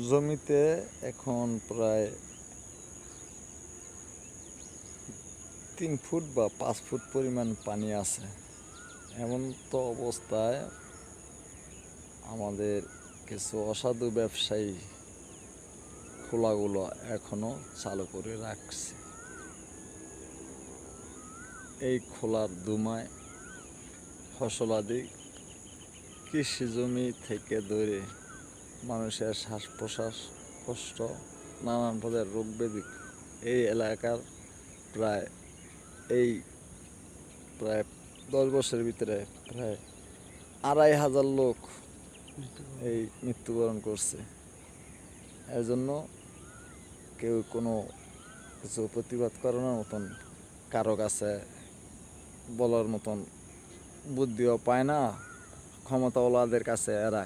জমিতে এখন প্রায় 3 ফুট বা 5 ফুট পরিমাণ পানি আছে। এমন তো অবস্থায় আমাদের কিছু অসাধু ব্যবসায়ী খোলাগুলো এখনো চালু করে রাখছে। এই খোলার দুমায় ফসলাদি কৃষি জমি থেকে ধরে মানুষের শ্বাস প্রশ্বাস কষ্ট, নানান পদের রোগ ব্যাধি এই এলাকার প্রায় এই প্রায় 10 বছরের ভিতরে প্রায় 2,500 লোক এই মৃত্যুবরণ করছে। এর জন্য কেউ কোনো কিছু প্রতিবাদ করানোর মতন কারো কাছে বলার মতন বুদ্ধিও পায় না, ক্ষমতাওয়ালাদের কাছে এরা